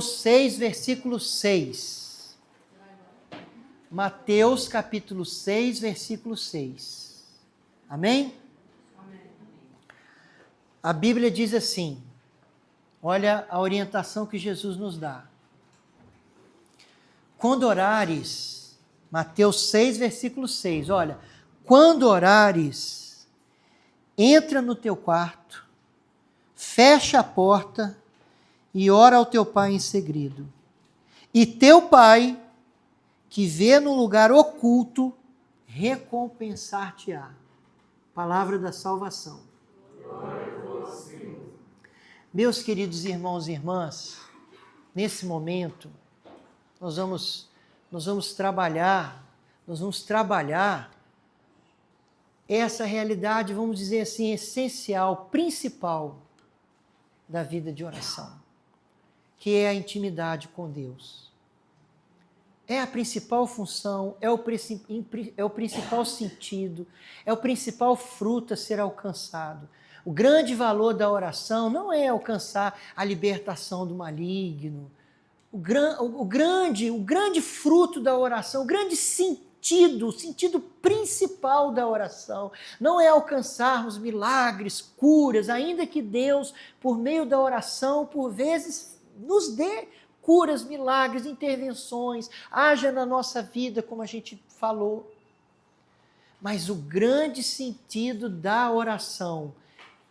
6, versículo 6. Mateus capítulo 6, versículo 6. Amém? Amém? A Bíblia diz assim, olha a orientação que Jesus nos dá. Quando orares, Mateus 6, versículo 6, olha, quando orares, entra no teu quarto, fecha a porta e ora ao teu pai em segredo. E teu pai, que vê no lugar oculto, recompensar-te-á. Palavra da salvação. Meus queridos irmãos e irmãs, nesse momento, nós vamos trabalhar essa realidade, vamos dizer assim, essencial, principal da vida de oração, que é a intimidade com Deus. É a principal função, é o principal sentido, é o principal fruto a ser alcançado. O grande valor da oração não é alcançar a libertação do maligno. O grande fruto da oração, o grande sentido, o sentido principal da oração, não é alcançarmos milagres, curas, ainda que Deus, por meio da oração, por vezes, nos dê curas, milagres, intervenções, haja na nossa vida, como a gente falou. Mas o grande sentido da oração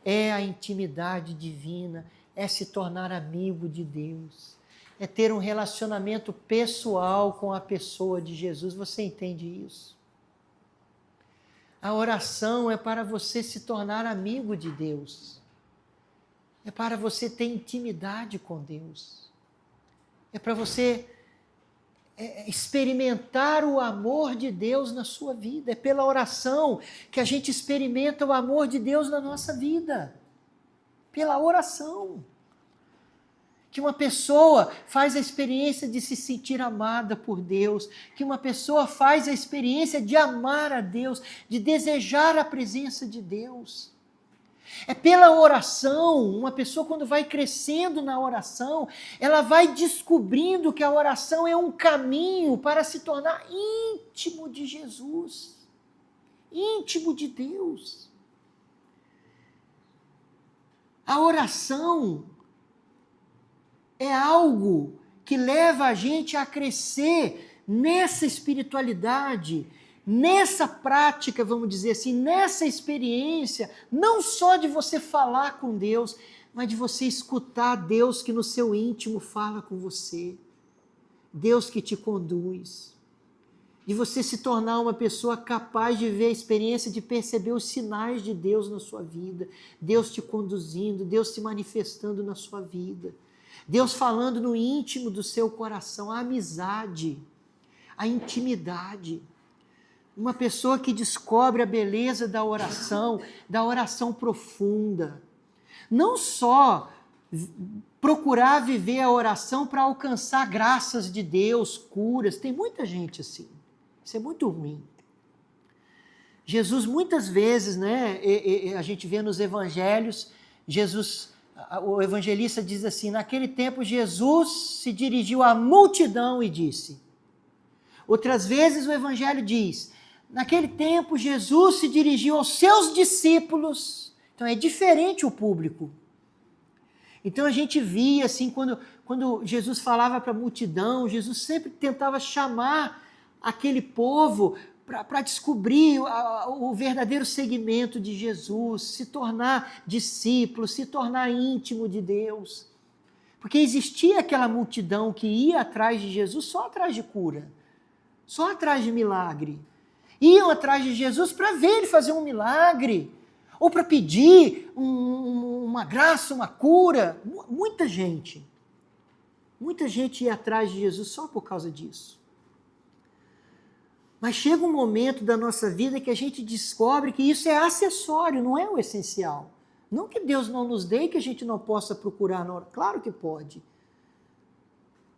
é a intimidade divina, é se tornar amigo de Deus, é ter um relacionamento pessoal com a pessoa de Jesus. Você entende isso? A oração é para você se tornar amigo de Deus. É para você ter intimidade com Deus. É para você experimentar o amor de Deus na sua vida. É pela oração que a gente experimenta o amor de Deus na nossa vida. Pela oração. Que uma pessoa faz a experiência de se sentir amada por Deus, que uma pessoa faz a experiência de amar a Deus, de desejar a presença de Deus. É pela oração, uma pessoa quando vai crescendo na oração, ela vai descobrindo que a oração é um caminho para se tornar íntimo de Jesus, íntimo de Deus. A oração é algo que leva a gente a crescer nessa espiritualidade, nessa prática, vamos dizer assim, nessa experiência, não só de você falar com Deus, mas de você escutar Deus que no seu íntimo fala com você, Deus que te conduz, de você se tornar uma pessoa capaz de ver a experiência, de perceber os sinais de Deus na sua vida, Deus te conduzindo, Deus se manifestando na sua vida. Deus falando no íntimo do seu coração, a amizade, a intimidade. Uma pessoa que descobre a beleza da oração profunda. Não só procurar viver a oração para alcançar graças de Deus, curas. Tem muita gente assim. Isso é muito ruim. Jesus muitas vezes, né, a gente vê nos evangelhos, o evangelista diz assim, naquele tempo Jesus se dirigiu à multidão e disse. Outras vezes o evangelho diz, naquele tempo Jesus se dirigiu aos seus discípulos. Então é diferente o público. Então a gente via assim, quando Jesus falava para a multidão, Jesus sempre tentava chamar aquele povo para descobrir o verdadeiro segmento de Jesus, se tornar discípulo, se tornar íntimo de Deus. Porque existia aquela multidão que ia atrás de Jesus só atrás de cura, só atrás de milagre. Iam atrás de Jesus para ver ele fazer um milagre, ou para pedir uma graça, uma cura. Muita gente ia atrás de Jesus só por causa disso. Mas chega um momento da nossa vida que a gente descobre que isso é acessório, não é o essencial. Não que Deus não nos dê e que a gente não possa procurar na hora. Claro que pode.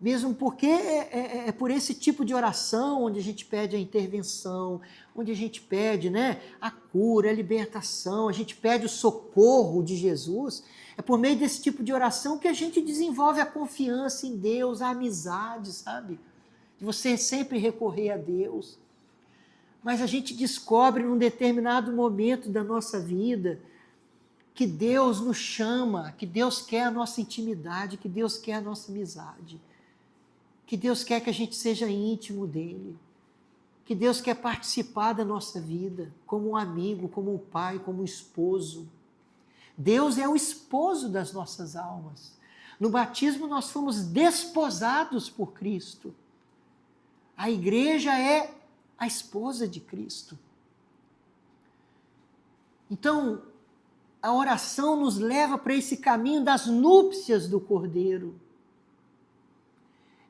Mesmo porque é por esse tipo de oração onde a gente pede a intervenção, onde a gente pede, né, a cura, a libertação, a gente pede o socorro de Jesus. É por meio desse tipo de oração que a gente desenvolve a confiança em Deus, a amizade, sabe? De você sempre recorrer a Deus. Mas a gente descobre num determinado momento da nossa vida que Deus nos chama, que Deus quer a nossa intimidade, que Deus quer a nossa amizade. Que Deus quer que a gente seja íntimo dele, que Deus quer participar da nossa vida, como um amigo, como um pai, como um esposo. Deus é o esposo das nossas almas. No batismo nós fomos desposados por Cristo. A igreja é a esposa de Cristo. Então, a oração nos leva para esse caminho das núpcias do Cordeiro.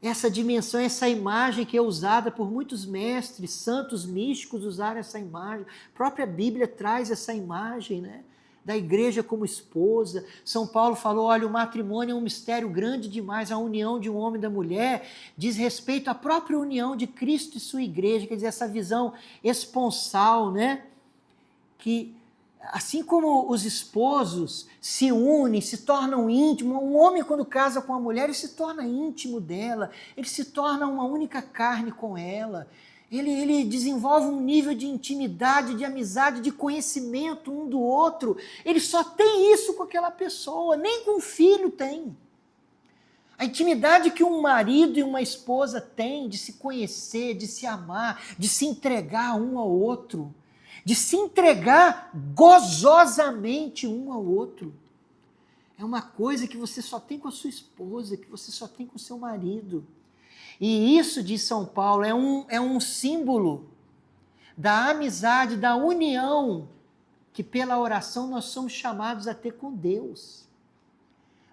Essa dimensão, essa imagem que é usada por muitos mestres, santos, místicos usaram essa imagem. A própria Bíblia traz essa imagem, né? Da igreja como esposa. São Paulo falou, olha, o matrimônio é um mistério grande demais, a união de um homem e da mulher diz respeito à própria união de Cristo e sua igreja, quer dizer, essa visão esponsal, né? Que assim como os esposos se unem, se tornam íntimos, um homem quando casa com a mulher, ele se torna íntimo dela, ele se torna uma única carne com ela, ele desenvolve um nível de intimidade, de amizade, de conhecimento um do outro, ele só tem isso com aquela pessoa, nem com o filho tem. A intimidade que um marido e uma esposa têm de se conhecer, de se amar, de se entregar um ao outro, de se entregar gozosamente um ao outro. É uma coisa que você só tem com a sua esposa, que você só tem com o seu marido. E isso, diz São Paulo, é um símbolo da amizade, da união que pela oração nós somos chamados a ter com Deus.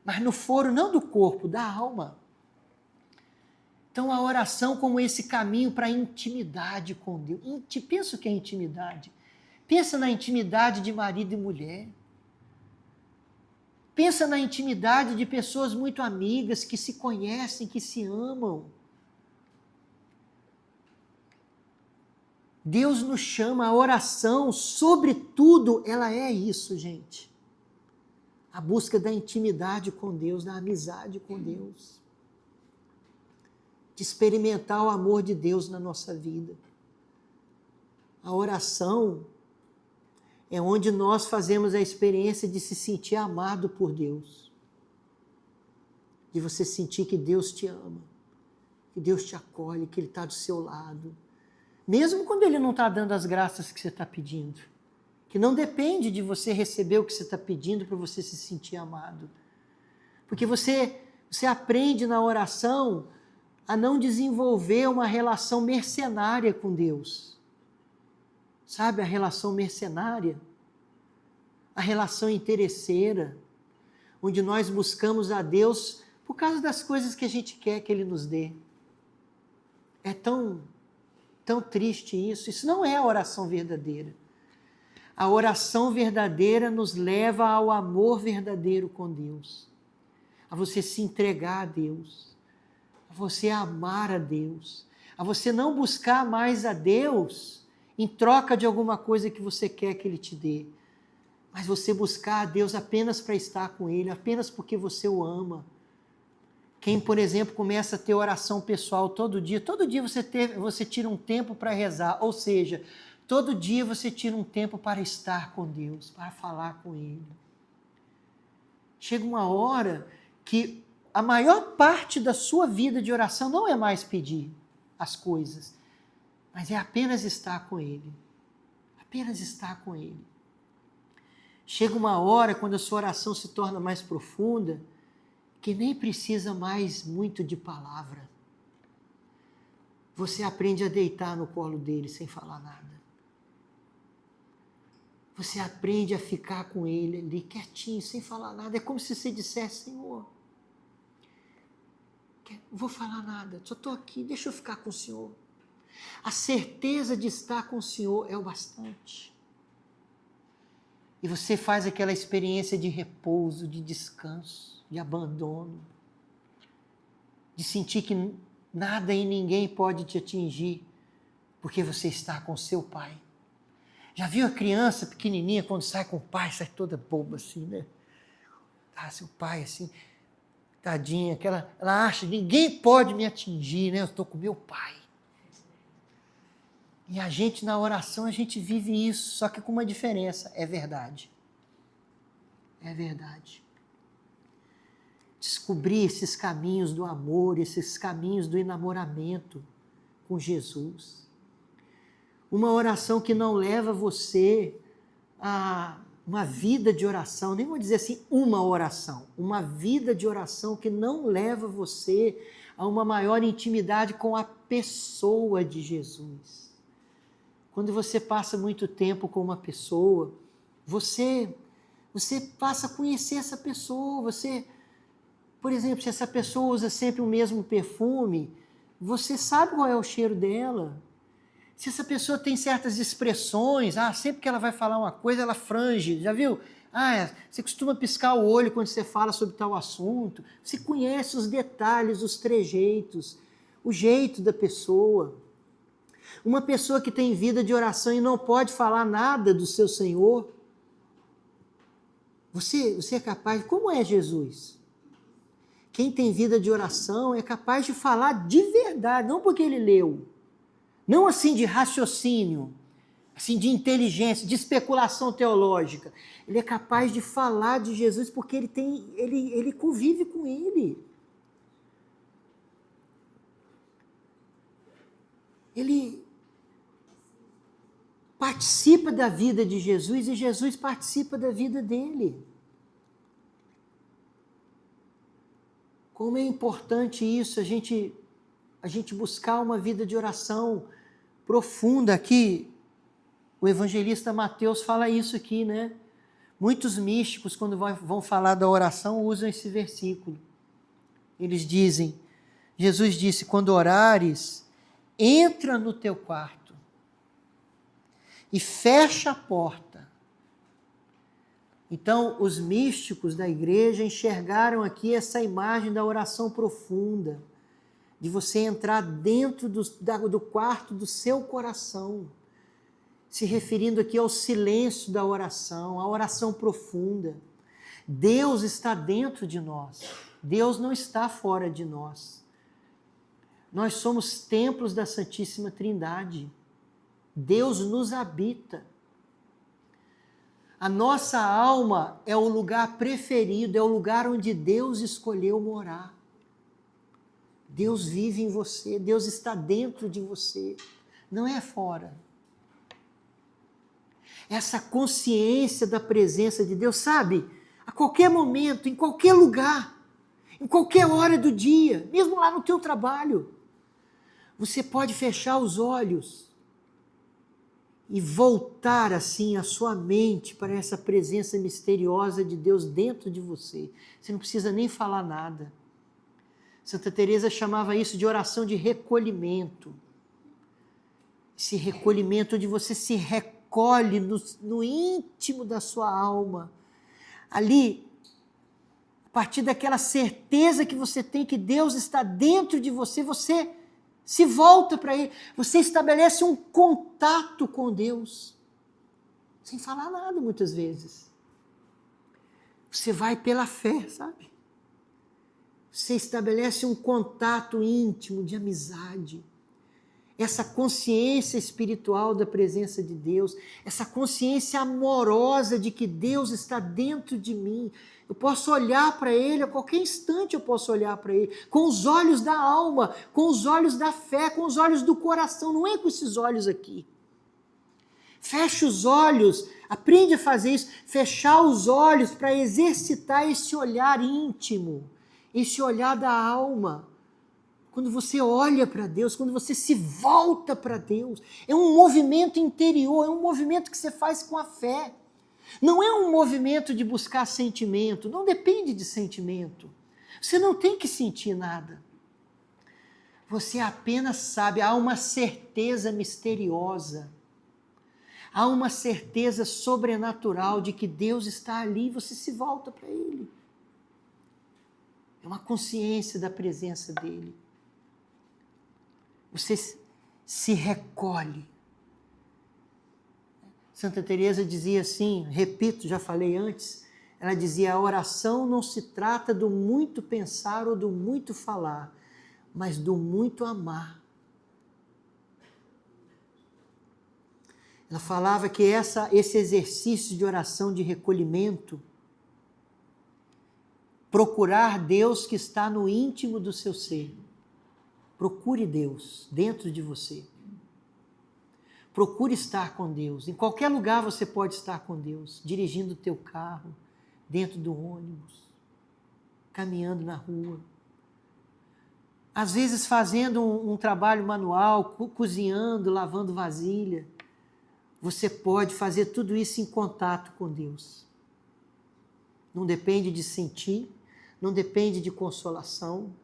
Mas no foro não do corpo, da alma. Então a oração como esse caminho para a intimidade com Deus. Pensa o que é intimidade. Pensa na intimidade de marido e mulher. Pensa na intimidade de pessoas muito amigas, que se conhecem, que se amam. Deus nos chama, a oração, sobretudo, ela é isso, gente. A busca da intimidade com Deus, da amizade com Deus. De experimentar o amor de Deus na nossa vida. A oração é onde nós fazemos a experiência de se sentir amado por Deus. De você sentir que Deus te ama, que Deus te acolhe, que Ele está do seu lado. Mesmo quando Ele não está dando as graças que você está pedindo. Que não depende de você receber o que você está pedindo para você se sentir amado. Porque você aprende na oração a não desenvolver uma relação mercenária com Deus. Sabe a relação mercenária? A relação interesseira, onde nós buscamos a Deus por causa das coisas que a gente quer que Ele nos dê. É tão triste isso. Isso não é a oração verdadeira. A oração verdadeira nos leva ao amor verdadeiro com Deus. A você se entregar a Deus. A você amar a Deus. A você não buscar mais a Deus em troca de alguma coisa que você quer que Ele te dê. Mas você buscar a Deus apenas para estar com Ele, apenas porque você o ama. Quem, por exemplo, começa a ter oração pessoal todo dia você tira um tempo para rezar, ou seja, todo dia você tira um tempo para estar com Deus, para falar com Ele. Chega uma hora que a maior parte da sua vida de oração não é mais pedir as coisas, mas é apenas estar com Ele. Apenas estar com Ele. Chega uma hora, quando a sua oração se torna mais profunda, que nem precisa mais muito de palavra. Você aprende a deitar no colo dele sem falar nada. Você aprende a ficar com ele ali quietinho, sem falar nada. É como se você dissesse, Senhor, não vou falar nada, só estou aqui, deixa eu ficar com o Senhor. A certeza de estar com o Senhor é o bastante. E você faz aquela experiência de repouso, de descanso, de abandono. de sentir que nada e ninguém pode te atingir, porque você está com seu pai. Já viu a criança pequenininha quando sai com o pai, sai toda boba assim, né? Ah, seu pai assim, tadinha, ela acha, ninguém pode me atingir, né? Eu estou com meu pai. E a gente na oração, a gente vive isso, só que com uma diferença, é verdade. É verdade. Descobrir esses caminhos do amor, esses caminhos do enamoramento com Jesus. Uma oração que não leva você a uma vida de oração, nem vou dizer assim uma oração, uma vida de oração que não leva você a uma maior intimidade com a pessoa de Jesus. Quando você passa muito tempo com uma pessoa, você passa a conhecer essa pessoa, por exemplo, se essa pessoa usa sempre o mesmo perfume, você sabe qual é o cheiro dela. Se essa pessoa tem certas expressões, sempre que ela vai falar uma coisa, ela frange, já viu? Você costuma piscar o olho quando você fala sobre tal assunto. Você conhece os detalhes, os trejeitos, o jeito da pessoa. Uma pessoa que tem vida de oração e não pode falar nada do seu Senhor, você é capaz, como é Jesus? Quem tem vida de oração é capaz de falar de verdade, não porque ele leu, não assim de raciocínio, assim de inteligência, de especulação teológica. Ele é capaz de falar de Jesus porque ele convive com ele. Ele participa da vida de Jesus e Jesus participa da vida dele. Como é importante isso, a gente buscar uma vida de oração profunda. Aqui, o evangelista Mateus fala isso aqui, né? Muitos místicos, quando vão falar da oração, usam esse versículo. Eles dizem, Jesus disse, quando orares, entra no teu quarto e fecha a porta. Então, os místicos da igreja enxergaram aqui essa imagem da oração profunda, de você entrar dentro do quarto do seu coração, se referindo aqui ao silêncio da oração, à oração profunda. Deus está dentro de nós, Deus não está fora de nós. Nós somos templos da Santíssima Trindade. Deus nos habita. A nossa alma é o lugar preferido, é o lugar onde Deus escolheu morar. Deus vive em você, Deus está dentro de você, não é fora. Essa consciência da presença de Deus, sabe? A qualquer momento, em qualquer lugar, em qualquer hora do dia, mesmo lá no teu trabalho, você pode fechar os olhos e voltar assim a sua mente para essa presença misteriosa de Deus dentro de você. Você não precisa nem falar nada. Santa Teresa chamava isso de oração de recolhimento. Esse recolhimento onde você se recolhe no íntimo da sua alma. Ali, a partir daquela certeza que você tem que Deus está dentro de você, você se volta para Ele, você estabelece um contato com Deus, sem falar nada muitas vezes. Você vai pela fé, sabe? Você estabelece um contato íntimo de amizade, essa consciência espiritual da presença de Deus, essa consciência amorosa de que Deus está dentro de mim. Eu posso olhar para Ele, a qualquer instante eu posso olhar para Ele, com os olhos da alma, com os olhos da fé, com os olhos do coração, não é com esses olhos aqui. Fecha os olhos, aprende a fazer isso, fechar os olhos para exercitar esse olhar íntimo, esse olhar da alma. Quando você olha para Deus, quando você se volta para Deus, é um movimento interior, é um movimento que você faz com a fé. Não é um movimento de buscar sentimento, não depende de sentimento. Você não tem que sentir nada. Você apenas sabe, há uma certeza misteriosa, há uma certeza sobrenatural de que Deus está ali e você se volta para Ele. É uma consciência da presença dele. Você se recolhe. Santa Teresa dizia assim, repito, já falei antes, ela dizia: a oração não se trata do muito pensar ou do muito falar, mas do muito amar. Ela falava que esse exercício de oração de recolhimento, procurar Deus que está no íntimo do seu ser. Procure Deus dentro de você. Procure estar com Deus. Em qualquer lugar você pode estar com Deus, dirigindo o teu carro, dentro do ônibus, caminhando na rua. Às vezes fazendo um trabalho manual, cozinhando, lavando vasilha. Você pode fazer tudo isso em contato com Deus. Não depende de sentir, não depende de consolação.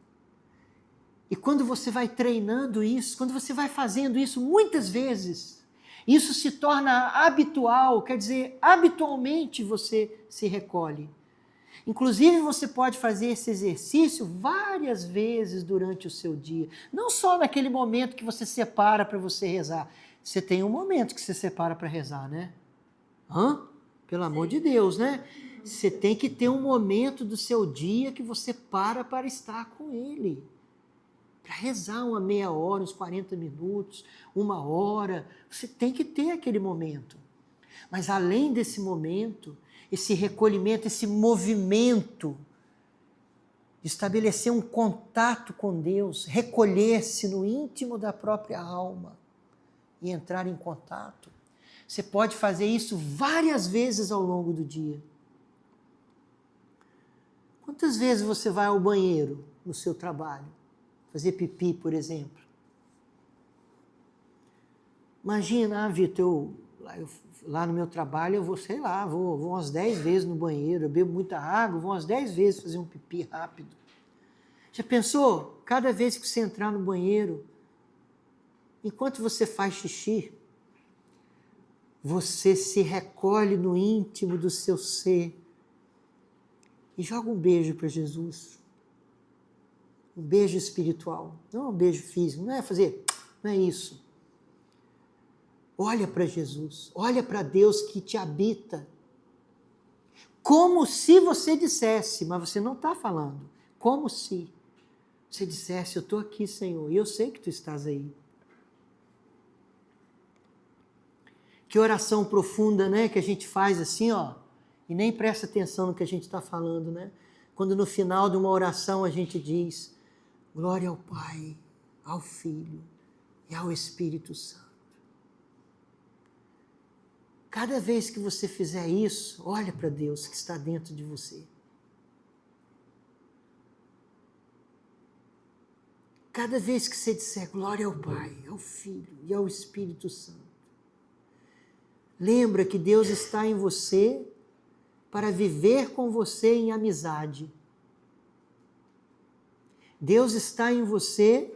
E quando você vai treinando isso, quando você vai fazendo isso muitas vezes, isso se torna habitual, quer dizer, habitualmente você se recolhe. Inclusive, você pode fazer esse exercício várias vezes durante o seu dia. Não só naquele momento que você separa para você rezar. Você tem um momento que você separa para rezar, né? Pelo amor de Deus, né? Você tem que ter um momento do seu dia que você para estar com ele. Para rezar uma meia hora, uns 40 minutos, 1 hora. Você tem que ter aquele momento. Mas além desse momento, esse recolhimento, esse movimento, estabelecer um contato com Deus, recolher-se no íntimo da própria alma e entrar em contato. Você pode fazer isso várias vezes ao longo do dia. Quantas vezes você vai ao banheiro no seu trabalho? Fazer pipi, por exemplo. Imagina, Vitor, lá no meu trabalho eu vou, sei lá, vou umas 10 vezes no banheiro, eu bebo muita água, vou umas 10 vezes fazer um pipi rápido. Já pensou? Cada vez que você entrar no banheiro, enquanto você faz xixi, você se recolhe no íntimo do seu ser e joga um beijo para Jesus. Um beijo espiritual, não um beijo físico, não é isso. Olha para Jesus, olha para Deus que te habita. Como se você dissesse, mas você não está falando, como se você dissesse: eu estou aqui, Senhor, e eu sei que tu estás aí. Que oração profunda, né, que a gente faz assim, ó, e nem presta atenção no que a gente está falando, né? Quando no final de uma oração a gente diz: glória ao Pai, ao Filho e ao Espírito Santo. Cada vez que você fizer isso, olha para Deus que está dentro de você. Cada vez que você disser glória ao Pai, ao Filho e ao Espírito Santo, lembra que Deus está em você para viver com você em amizade. Deus está em você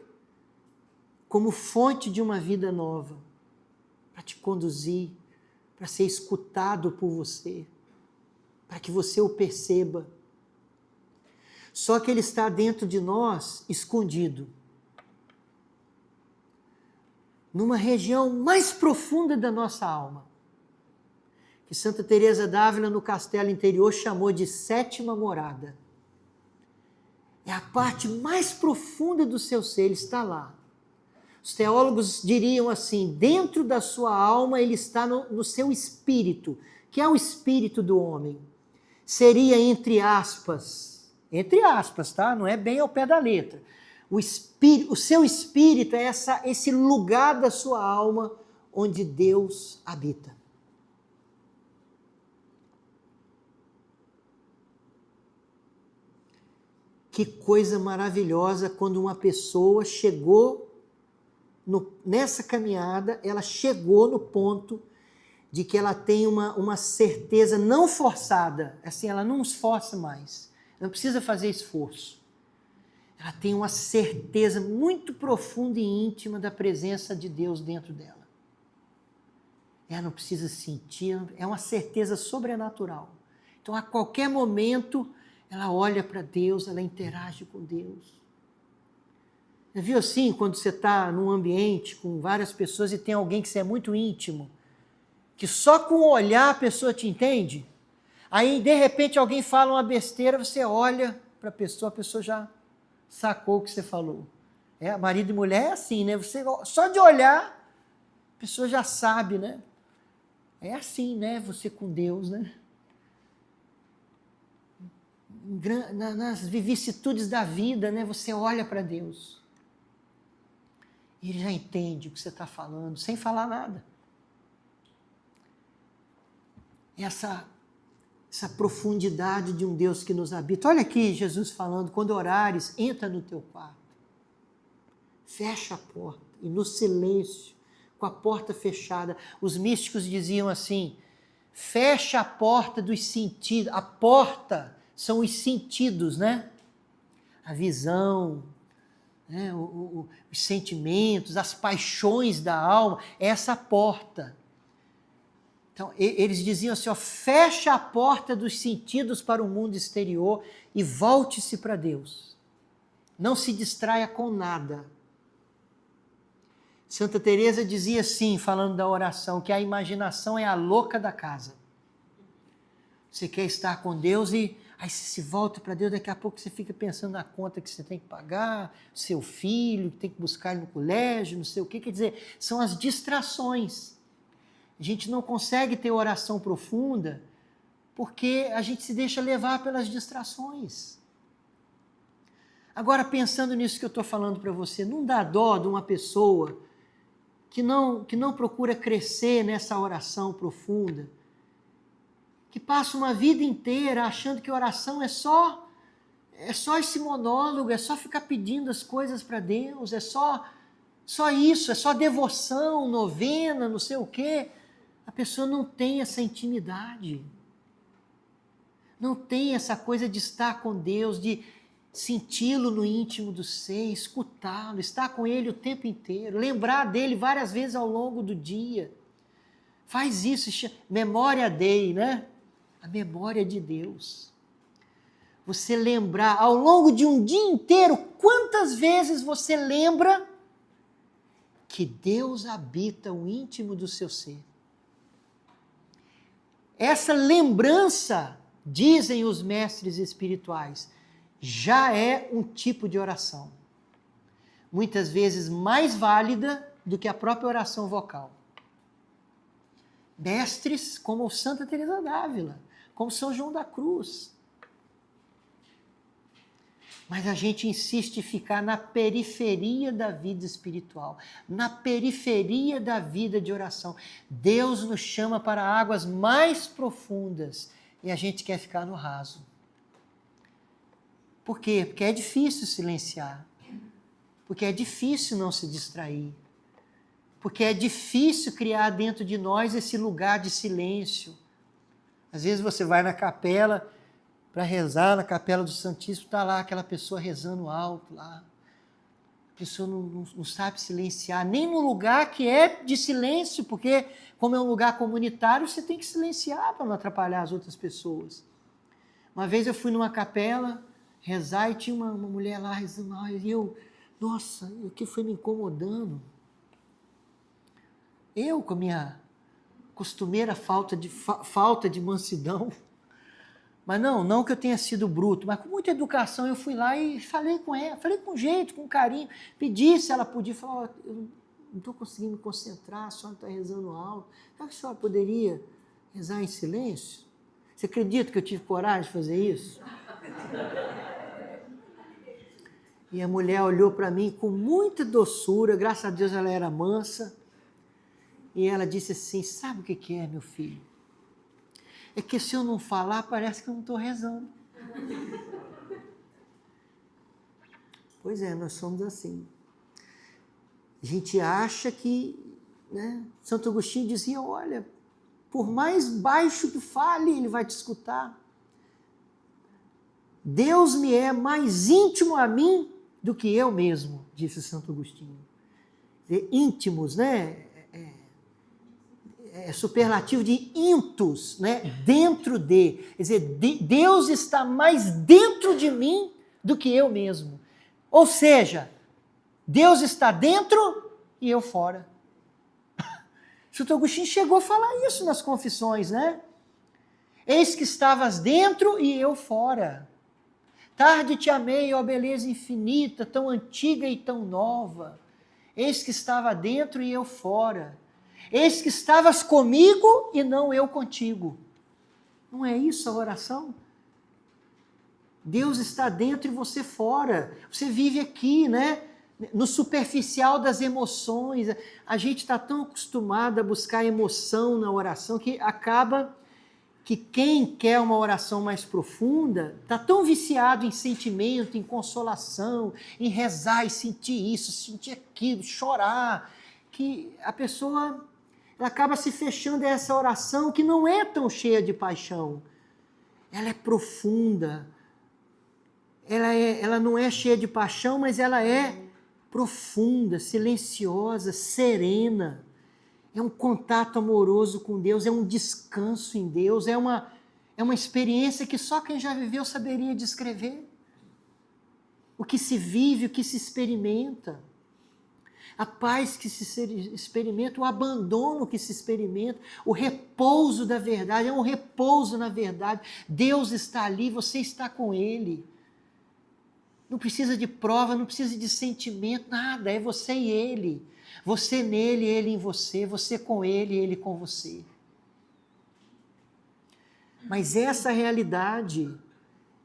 como fonte de uma vida nova, para te conduzir, para ser escutado por você, para que você o perceba. Só que Ele está dentro de nós, escondido, numa região mais profunda da nossa alma, que Santa Teresa d'Ávila, no Castelo Interior, chamou de 7ª morada. É a parte mais profunda do seu ser, ele está lá. Os teólogos diriam assim: dentro da sua alma ele está no seu espírito, que é o espírito do homem. Seria entre aspas, tá? Não é bem ao pé da letra. O seu espírito é esse lugar da sua alma onde Deus habita. Que coisa maravilhosa quando uma pessoa chegou nessa caminhada, ela chegou no ponto de que ela tem uma certeza não forçada, assim, ela não esforça mais, não precisa fazer esforço. Ela tem uma certeza muito profunda e íntima da presença de Deus dentro dela. Ela não precisa sentir, é uma certeza sobrenatural. Então, a qualquer momento, ela olha para Deus, ela interage com Deus. Já viu assim, quando você está num ambiente com várias pessoas e tem alguém que você é muito íntimo, que só com o olhar a pessoa te entende? Aí, de repente, alguém fala uma besteira, você olha para a pessoa já sacou o que você falou. Marido e mulher é assim, né? Você, só de olhar, a pessoa já sabe, né? É assim, né? Você com Deus, né? Nas vicissitudes da vida, né? Você olha para Deus. E Ele já entende o que você está falando, sem falar nada. Essa profundidade de um Deus que nos habita. Olha aqui Jesus falando, quando orares, entra no teu quarto. Fecha a porta e no silêncio, com a porta fechada. Os místicos diziam assim, fecha a porta dos sentidos. A porta são os sentidos, né? A visão, né? Os sentimentos, as paixões da alma, essa porta. Então, eles diziam assim, ó, fecha a porta dos sentidos para o mundo exterior e volte-se para Deus. Não se distraia com nada. Santa Teresa dizia assim, falando da oração, que a imaginação é a louca da casa. Você quer estar com Deus e aí você se volta para Deus, daqui a pouco você fica pensando na conta que você tem que pagar, seu filho, que tem que buscar ele no colégio, não sei o quê. Quer dizer, são as distrações. A gente não consegue ter oração profunda porque a gente se deixa levar pelas distrações. Agora, pensando nisso que eu estou falando para você, não dá dó de uma pessoa que não procura crescer nessa oração profunda, que passa uma vida inteira achando que oração é só esse monólogo, é só ficar pedindo as coisas para Deus, é só isso, é só devoção, novena, não sei o quê. A pessoa não tem essa intimidade, não tem essa coisa de estar com Deus, de senti-lo no íntimo do ser, escutá-lo, estar com Ele o tempo inteiro, lembrar dele várias vezes ao longo do dia. Faz isso, memória Dei, né? A memória de Deus. Você lembrar ao longo de um dia inteiro, quantas vezes você lembra que Deus habita o íntimo do seu ser. Essa lembrança, dizem os mestres espirituais, já é um tipo de oração. Muitas vezes mais válida do que a própria oração vocal. Mestres como Santa Teresa d'Ávila, como São João da Cruz. Mas a gente insiste em ficar na periferia da vida espiritual, na periferia da vida de oração. Deus nos chama para águas mais profundas e a gente quer ficar no raso. Por quê? Porque é difícil silenciar, porque é difícil não se distrair, porque é difícil criar dentro de nós esse lugar de silêncio. Às vezes você vai na capela para rezar, na capela do Santíssimo, está lá aquela pessoa rezando alto lá. A pessoa não sabe silenciar, nem no lugar que é de silêncio, porque como é um lugar comunitário, você tem que silenciar para não atrapalhar as outras pessoas. Uma vez eu fui numa capela rezar e tinha uma mulher lá rezando alto, e nossa, o que foi me incomodando? Eu, com a minha costumeira falta de mansidão, mas não que eu tenha sido bruto, mas com muita educação eu fui lá e falei com ela, falei com jeito, com carinho, pedi se ela podia, falou, eu não estou conseguindo me concentrar, a senhora está rezando alto, será que a senhora poderia rezar em silêncio? Você acredita que eu tive coragem de fazer isso? E a mulher olhou para mim com muita doçura, graças a Deus ela era mansa, e ela disse assim, sabe o que é, meu filho? É que se eu não falar, parece que eu não estou rezando. Pois é, nós somos assim. A gente acha que, né? Santo Agostinho dizia, olha, por mais baixo que fale, ele vai te escutar. Deus me é mais íntimo a mim do que eu mesmo, disse Santo Agostinho. Íntimos, né? superlativo de intus, né? Dentro de. Quer dizer, Deus está mais dentro de mim do que eu mesmo. Ou seja, Deus está dentro e eu fora. Santo Agostinho chegou a falar isso nas Confissões, né? Eis que estavas dentro e eu fora. Tarde te amei, ó beleza infinita, tão antiga e tão nova. Eis que estava dentro e eu fora. Eis que estavas comigo e não eu contigo. Não é isso a oração? Deus está dentro e você fora. Você vive aqui, né? No superficial das emoções. A gente está tão acostumado a buscar emoção na oração que acaba que quem quer uma oração mais profunda está tão viciado em sentimento, em consolação, em rezar e sentir isso, sentir aquilo, chorar, que a pessoa ela acaba se fechando a essa oração que não é tão cheia de paixão. Ela é profunda. Ela não é cheia de paixão, mas ela é profunda, silenciosa, serena. É um contato amoroso com Deus, é um descanso em Deus, é uma experiência que só quem já viveu saberia descrever. O que se vive, o que se experimenta. A paz que se experimenta, o abandono que se experimenta, o repouso da verdade, é um repouso na verdade. Deus está ali, você está com Ele. Não precisa de prova, não precisa de sentimento, nada, é você e Ele. Você nele, Ele em você com Ele, Ele com você. Mas essa realidade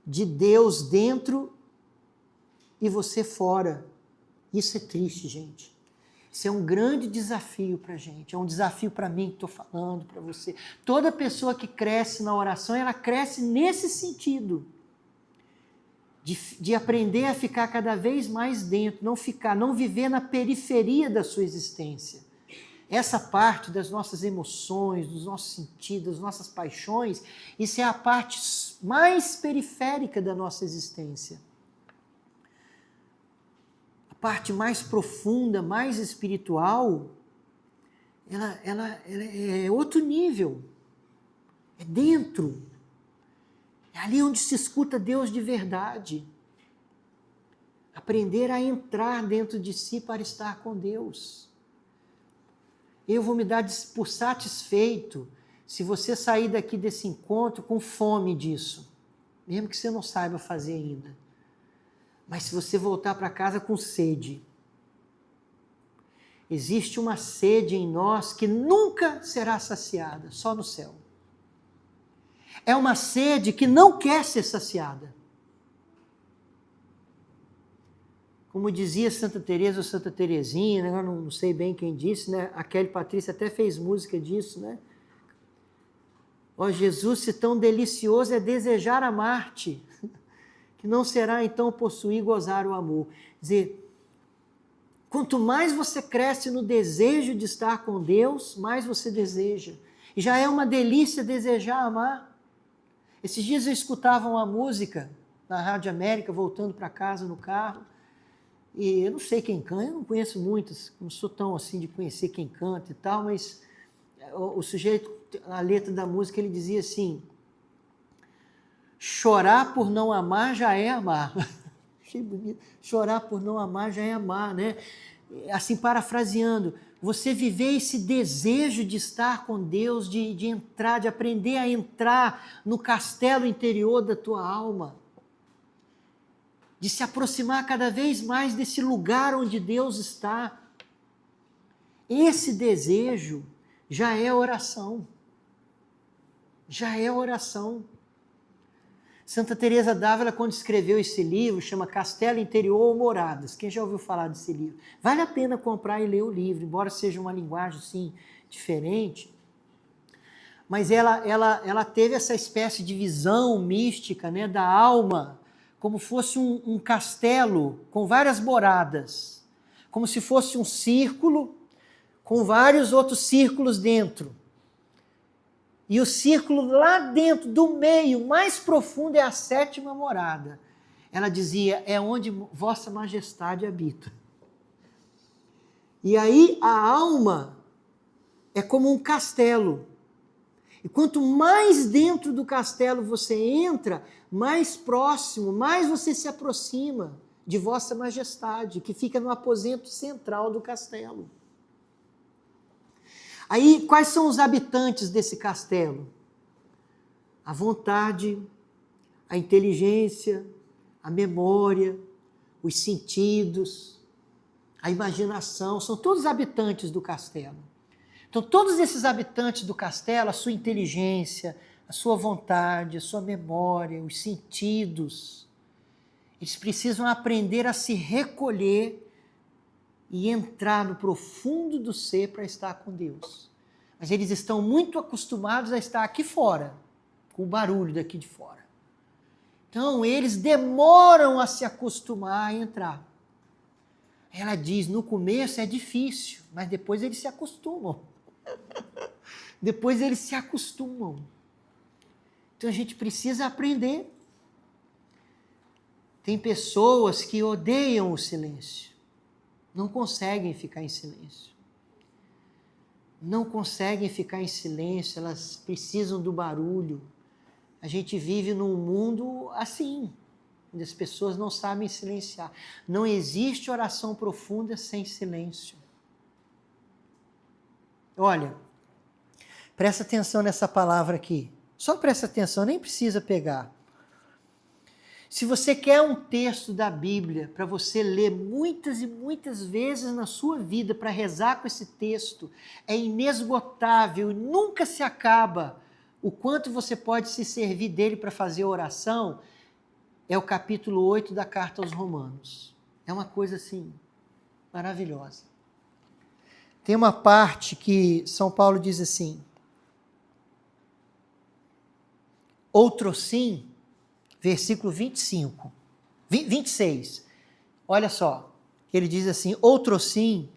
de Deus dentro e você fora, isso é triste, gente. Isso é um grande desafio para a gente, é um desafio para mim que estou falando, para você. Toda pessoa que cresce na oração, ela cresce nesse sentido. De aprender a ficar cada vez mais dentro, não viver na periferia da sua existência. Essa parte das nossas emoções, dos nossos sentidos, das nossas paixões, isso é a parte mais periférica da nossa existência. A parte mais profunda, mais espiritual, ela é outro nível. É dentro. É ali onde se escuta Deus de verdade. Aprender a entrar dentro de si para estar com Deus. Eu vou me dar por satisfeito se você sair daqui desse encontro com fome disso. Mesmo que você não saiba fazer ainda. Mas se você voltar para casa com sede. Existe uma sede em nós que nunca será saciada, só no céu. É uma sede que não quer ser saciada. Como dizia Santa Teresa ou Santa Teresinha, né? Eu não sei bem quem disse, né? A Kelly Patrícia até fez música disso, né? Ó Jesus, se tão delicioso é desejar amar-te, que não será então possuir e gozar o amor. Quer dizer, quanto mais você cresce no desejo de estar com Deus, mais você deseja. E já é uma delícia desejar amar. Esses dias eu escutava uma música na Rádio América, voltando para casa no carro, e eu não sei quem canta, eu não conheço muitos, não sou tão assim de conhecer quem canta e tal, mas o sujeito, a letra da música, ele dizia assim: chorar por não amar já é amar. Achei bonito. Chorar por não amar já é amar, né? Assim, parafraseando, você viver esse desejo de estar com Deus, de entrar, de aprender a entrar no castelo interior da tua alma, de se aproximar cada vez mais desse lugar onde Deus está. Esse desejo já é oração. Já é oração. Santa Teresa d'Ávila, quando escreveu esse livro, chama Castelo Interior ou Moradas. Quem já ouviu falar desse livro? Vale a pena comprar e ler o livro, embora seja uma linguagem assim, diferente. Mas ela teve essa espécie de visão mística, né, da alma, como fosse um castelo com várias moradas, como se fosse um círculo com vários outros círculos dentro. E o círculo lá dentro, do meio, mais profundo, é a 7ª morada. Ela dizia, é onde Vossa Majestade habita. E aí a alma, é como um castelo. E quanto mais dentro do castelo você entra, mais próximo, mais você se aproxima de Vossa Majestade, que fica no aposento central do castelo. Aí, quais são os habitantes desse castelo? A vontade, a inteligência, a memória, os sentidos, a imaginação, são todos habitantes do castelo. Então, todos esses habitantes do castelo, a sua inteligência, a sua vontade, a sua memória, os sentidos, eles precisam aprender a se recolher e entrar no profundo do ser para estar com Deus. Mas eles estão muito acostumados a estar aqui fora, com o barulho daqui de fora. Então, eles demoram a se acostumar a entrar. Ela diz, no começo é difícil, mas depois eles se acostumam. Depois eles se acostumam. Então a gente precisa aprender. Tem pessoas que odeiam o silêncio. Não conseguem ficar em silêncio. Não conseguem ficar em silêncio, elas precisam do barulho. A gente vive num mundo assim, onde as pessoas não sabem silenciar. Não existe oração profunda sem silêncio. Olha, presta atenção nessa palavra aqui. Só presta atenção, nem precisa pegar. Se você quer um texto da Bíblia para você ler muitas e muitas vezes na sua vida, para rezar com esse texto, é inesgotável e nunca se acaba o quanto você pode se servir dele para fazer oração, é o capítulo 8 da Carta aos Romanos. É uma coisa assim, maravilhosa. Tem uma parte que São Paulo diz assim, outrossim, versículo 26, olha só, ele diz assim, outrossim,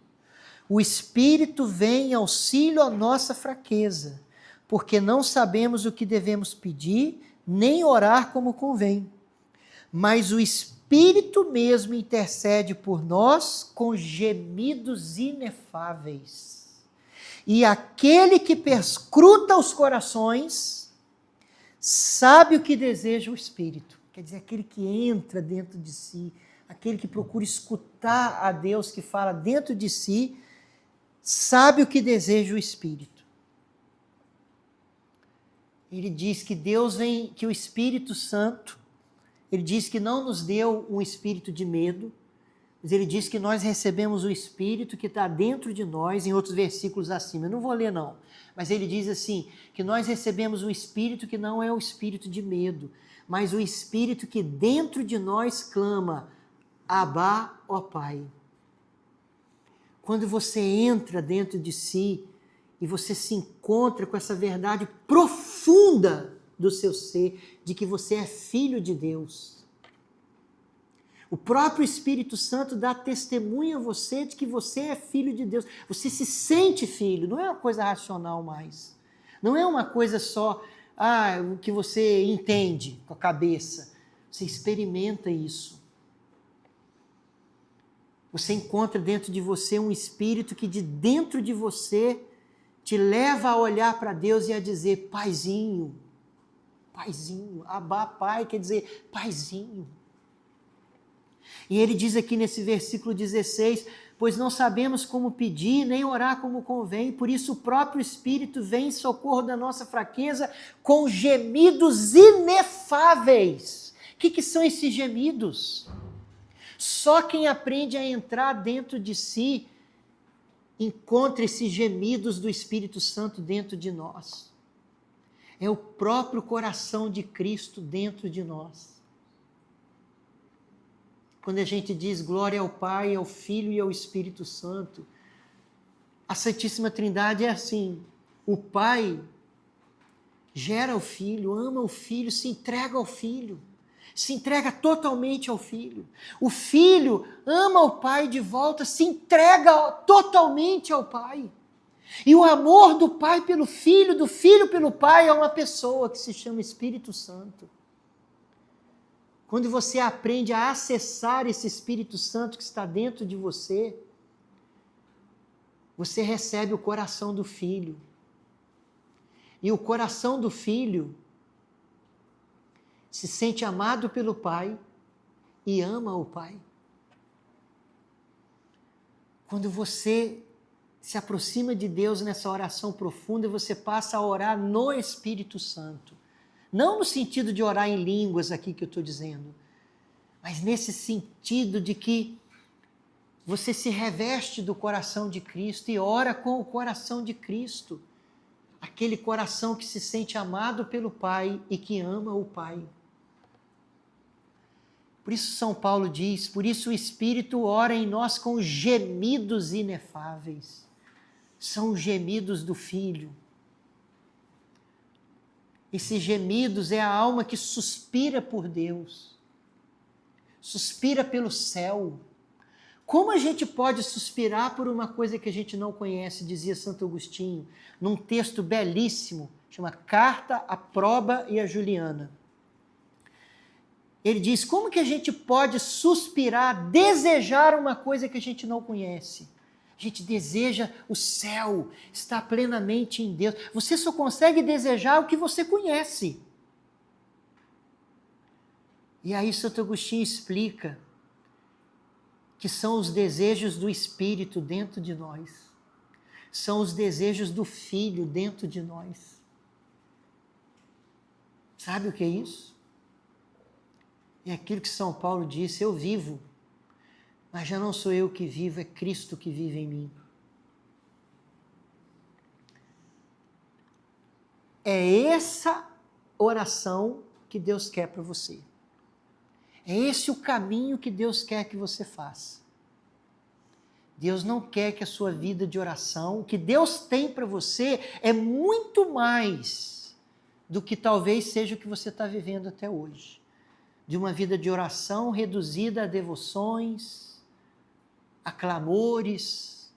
o Espírito vem em auxílio à nossa fraqueza, porque não sabemos o que devemos pedir, nem orar como convém, mas o Espírito mesmo intercede por nós com gemidos inefáveis. E aquele que perscruta os corações sabe o que deseja o Espírito. Quer dizer, aquele que entra dentro de si, aquele que procura escutar a Deus que fala dentro de si, sabe o que deseja o Espírito. Ele diz que Deus vem, que o Espírito Santo, ele diz que não nos deu um espírito de medo, mas ele diz que nós recebemos o Espírito que está dentro de nós, em outros versículos acima. Eu não vou ler não, mas ele diz assim, que nós recebemos um Espírito que não é o espírito de medo, mas o Espírito que dentro de nós clama, Abá, ó Pai. Quando você entra dentro de si e você se encontra com essa verdade profunda do seu ser, de que você é filho de Deus. O próprio Espírito Santo dá testemunho a você de que você é filho de Deus. Você se sente filho, não é uma coisa racional mais. Não é uma coisa só, o que você entende com a cabeça. Você experimenta isso. Você encontra dentro de você um Espírito que de dentro de você te leva a olhar para Deus e a dizer, Paizinho, Paizinho, Abá, Pai, quer dizer, Paizinho. E ele diz aqui nesse versículo 16, pois não sabemos como pedir, nem orar como convém, por isso o próprio Espírito vem em socorro da nossa fraqueza com gemidos inefáveis. O que são esses gemidos? Só quem aprende a entrar dentro de si encontra esses gemidos do Espírito Santo dentro de nós. É o próprio coração de Cristo dentro de nós. Quando a gente diz glória ao Pai, ao Filho e ao Espírito Santo, a Santíssima Trindade é assim, o Pai gera o Filho, ama o Filho, se entrega ao Filho, se entrega totalmente ao Filho. O Filho ama o Pai de volta, se entrega totalmente ao Pai. E o amor do Pai pelo Filho, do Filho pelo Pai, é uma pessoa que se chama Espírito Santo. Quando você aprende a acessar esse Espírito Santo que está dentro de você, você recebe o coração do Filho. E o coração do Filho se sente amado pelo Pai e ama o Pai. Quando você se aproxima de Deus nessa oração profunda, você passa a orar no Espírito Santo. Não no sentido de orar em línguas aqui que eu estou dizendo, mas nesse sentido de que você se reveste do coração de Cristo e ora com o coração de Cristo. Aquele coração que se sente amado pelo Pai e que ama o Pai. Por isso São Paulo diz, por isso o Espírito ora em nós com gemidos inefáveis. São os gemidos do Filho. Esses gemidos é a alma que suspira por Deus. Suspira pelo céu. Como a gente pode suspirar por uma coisa que a gente não conhece, dizia Santo Agostinho, num texto belíssimo, chama Carta à Proba e a Juliana. Ele diz, como que a gente pode suspirar, desejar uma coisa que a gente não conhece? A gente deseja o céu, estar plenamente em Deus. Você só consegue desejar o que você conhece. E aí Santo Agostinho explica que são os desejos do Espírito dentro de nós. São os desejos do Filho dentro de nós. Sabe o que é isso? É aquilo que São Paulo disse, eu vivo, mas já não sou eu que vivo, é Cristo que vive em mim. É essa oração que Deus quer para você. É esse o caminho que Deus quer que você faça. Deus não quer que a sua vida de oração, o que Deus tem para você é muito mais do que talvez seja o que você está vivendo até hoje. De uma vida de oração reduzida a devoções, a clamores.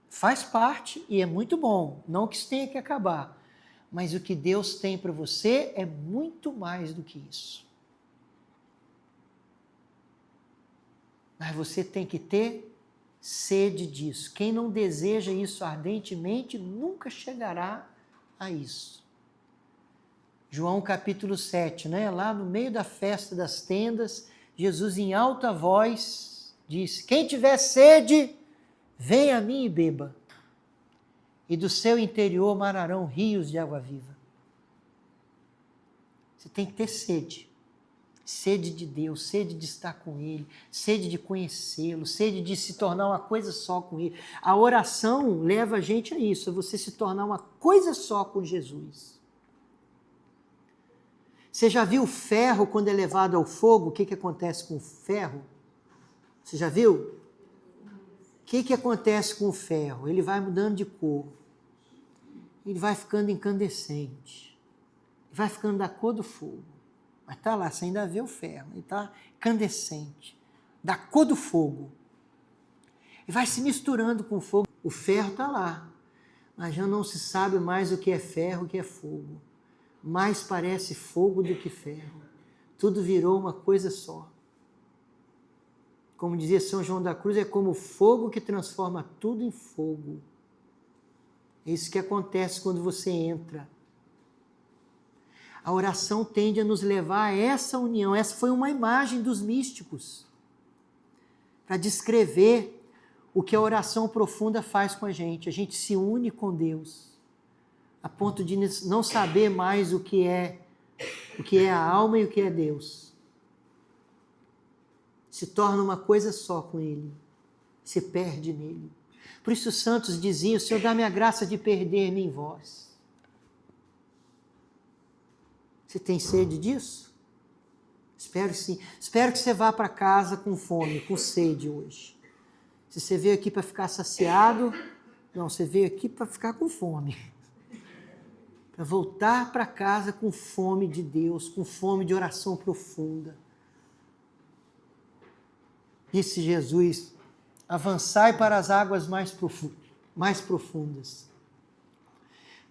Faz parte e é muito bom, não que isso tenha que acabar. Mas o que Deus tem para você é muito mais do que isso. Mas você tem que ter sede disso. Quem não deseja isso ardentemente nunca chegará a isso. João capítulo 7, né? Lá no meio da festa das tendas, Jesus em alta voz disse, quem tiver sede, venha a mim e beba. E do seu interior manarão rios de água viva. Você tem que ter sede. Sede de Deus, sede de estar com Ele, sede de conhecê-lo, sede de se tornar uma coisa só com Ele. A oração leva a gente a isso, a você se tornar uma coisa só com Jesus. Você já viu o ferro quando é levado ao fogo? O que acontece com o ferro? Você já viu? O que acontece com o ferro? Ele vai mudando de cor. Ele vai ficando incandescente. Vai ficando da cor do fogo. Mas está lá, você ainda vê o ferro, ele está incandescente, da cor do fogo. E vai se misturando com o fogo. O ferro está lá, mas já não se sabe mais o que é ferro e o que é fogo. Mais parece fogo do que ferro. Tudo virou uma coisa só. Como dizia São João da Cruz, é como o fogo que transforma tudo em fogo. É isso que acontece quando você entra. A oração tende a nos levar a essa união. Essa foi uma imagem dos místicos para descrever o que a oração profunda faz com a gente. A gente se une com Deus a ponto de não saber mais o que é a alma e o que é Deus. Se torna uma coisa só com Ele. Se perde nele. Por isso os santos diziam, Senhor, dá-me a graça de perder-me em vós. Você tem sede disso? Espero que sim. Espero que você vá para casa com fome, com sede hoje. Se você veio aqui para ficar saciado, não, você veio aqui para ficar com fome. Para voltar para casa com fome de Deus, com fome de oração profunda. Disse Jesus, avançai para as águas mais profundas.